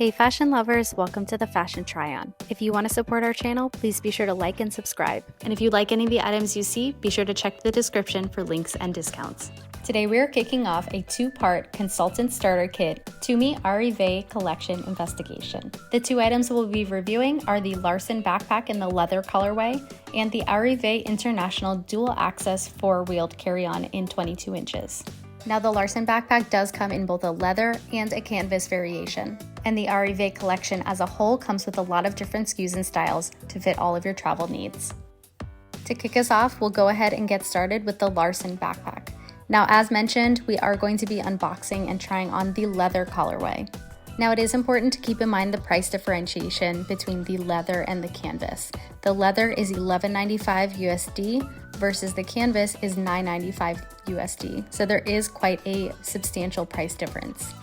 Hey fashion lovers, welcome to the Fashion Try-On. If you want to support our channel, please be sure to like and subscribe. And if you like any of the items you see, be sure to check the description for links and discounts. Today we are kicking off a two-part consultant starter kit, Tumi ARRIVÉ collection investigation. The two items we'll be reviewing are the Larson backpack in the leather colorway and the ARRIVÉ International dual access four-wheeled carry-on in 22 inches. Now the Larson backpack does come in both a leather and a canvas variation, and the ARRIVÉ collection as a whole comes with a lot of different SKUs and styles to fit all of your travel needs. To kick us off, we'll go ahead and get started with the Larson backpack. Now as mentioned, we are going to be unboxing and trying on the leather colorway. Now it is important to keep in mind the price differentiation between the leather and the canvas. The leather is $11.95 USD versus the canvas is $9.95 USD. So there is quite a substantial price difference.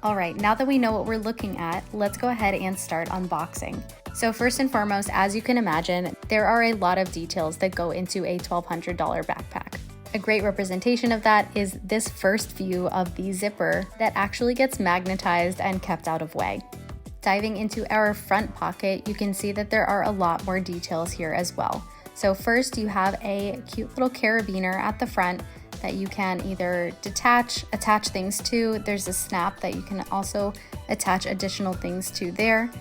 All right, now that we know what we're looking at, let's go ahead and start unboxing. So first and foremost, as you can imagine, there are a lot of details that go into a $1,200 backpack. A great representation of that is this first view of the zipper that actually gets magnetized and kept out of way. Diving into our front pocket, you can see that there are a lot more details here as well. So first you have a cute little carabiner at the front that you can either attach things to. There's a snap that you can also attach additional things to there.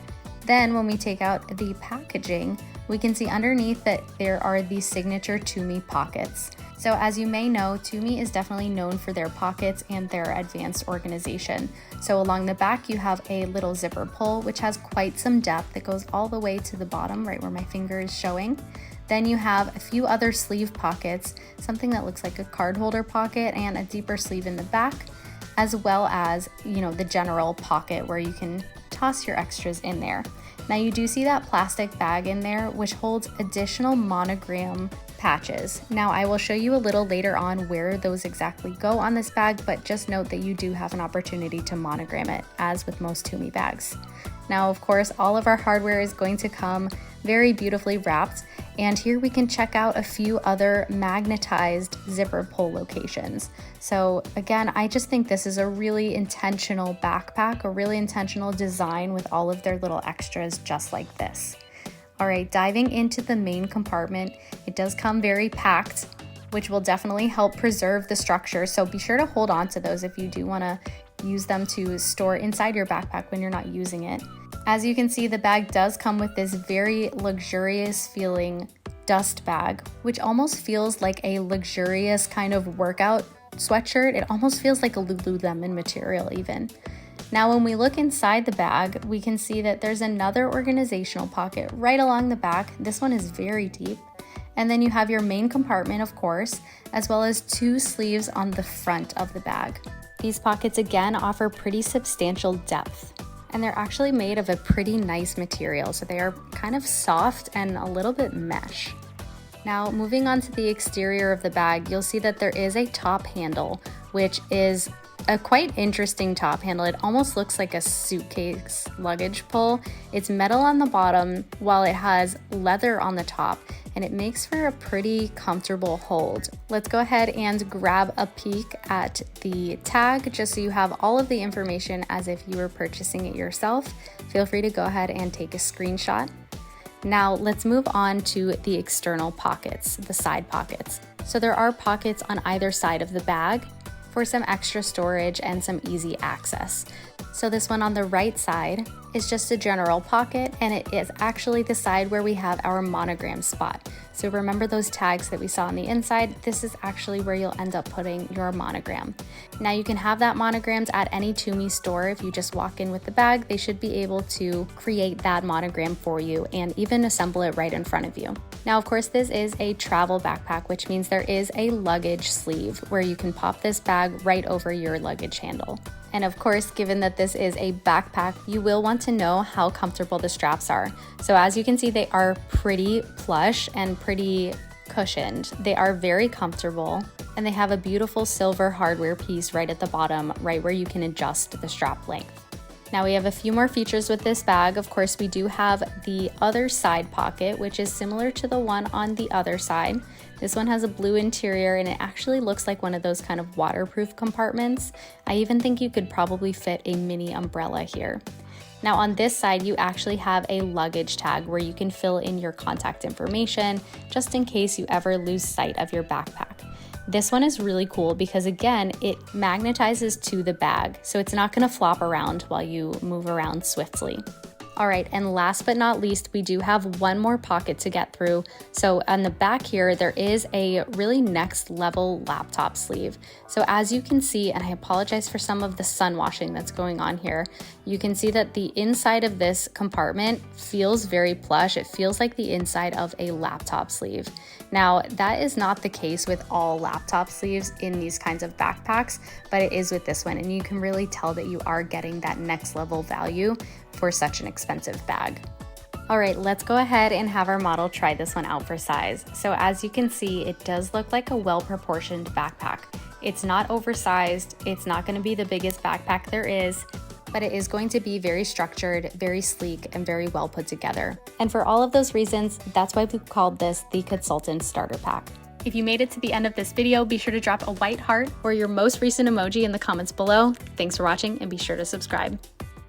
Then when we take out the packaging, we can see underneath that there are these signature Tumi pockets. So as you may know, Tumi is definitely known for their pockets and their advanced organization. So along the back, you have a little zipper pull, which has quite some depth that goes all the way to the bottom, right where my finger is showing. Then you have a few other sleeve pockets, something that looks like a card holder pocket and a deeper sleeve in the back, as well as, the general pocket where you can toss your extras in there. Now you do see that plastic bag in there, which holds additional monogram patches. Now I will show you a little later on where those exactly go on this bag, but just note that you do have an opportunity to monogram it, as with most Tumi bags. Now, of course, all of our hardware is going to come very beautifully wrapped, and here we can check out a few other magnetized zipper pull locations. So again, I just think this is a really intentional backpack, a really intentional design with all of their little extras just like this. All right, diving into the main compartment, it does come very packed, which will definitely help preserve the structure. So be sure to hold on to those if you do want to use them to store inside your backpack when you're not using it. As you can see, the bag does come with this very luxurious feeling dust bag, which almost feels like a luxurious kind of workout sweatshirt. It almost feels like a Lululemon material even. Now, when we look inside the bag, we can see that there's another organizational pocket right along the back. This one is very deep. And then you have your main compartment, of course, as well as two sleeves on the front of the bag. These pockets again offer pretty substantial depth, and they're actually made of a pretty nice material. So they are kind of soft and a little bit mesh. Now, moving on to the exterior of the bag, you'll see that there is a top handle, which is a quite interesting top handle. It almost looks like a suitcase luggage pull. It's metal on the bottom while it has leather on the top, and it makes for a pretty comfortable hold. Let's go ahead and grab a peek at the tag just so you have all of the information as if you were purchasing it yourself. Feel free to go ahead and take a screenshot. Now let's move on to the external pockets, the side pockets. So there are pockets on either side of the bag for some extra storage and some easy access. So this one on the right side is just a general pocket, and it is actually the side where we have our monogram spot. So remember those tags that we saw on the inside? This is actually where you'll end up putting your monogram. Now you can have that monogrammed at any Tumi store. If you just walk in with the bag, they should be able to create that monogram for you and even assemble it right in front of you. Now, of course, this is a travel backpack, which means there is a luggage sleeve where you can pop this bag right over your luggage handle. And of course, given that this is a backpack, you will want to know how comfortable the straps are. So as you can see, they are pretty plush and pretty cushioned. They are very comfortable, and they have a beautiful silver hardware piece right at the bottom, right where you can adjust the strap length. Now we have a few more features with this bag. Of course, we do have the other side pocket, which is similar to the one on the other side. This one has a blue interior, and it actually looks like one of those kind of waterproof compartments. I even think you could probably fit a mini umbrella here. Now on this side, you actually have a luggage tag where you can fill in your contact information just in case you ever lose sight of your backpack. This one is really cool because again, it magnetizes to the bag, so it's not gonna flop around while you move around swiftly. All right, and last but not least, we do have one more pocket to get through. So on the back here, there is a really next level laptop sleeve. So as you can see, and I apologize for some of the sun washing that's going on here, you can see that the inside of this compartment feels very plush. It feels like the inside of a laptop sleeve. Now, that is not the case with all laptop sleeves in these kinds of backpacks, but it is with this one, and you can really tell that you are getting that next level value for such an expensive bag. All right, let's go ahead and have our model try this one out for size. So as you can see, it does look like a well-proportioned backpack. It's not oversized, it's not gonna be the biggest backpack there is, but it is going to be very structured, very sleek, and very well put together. And for all of those reasons, that's why we called this the Consultant Starter Pack. If you made it to the end of this video, be sure to drop a white heart or your most recent emoji in the comments below. Thanks for watching, and be sure to subscribe.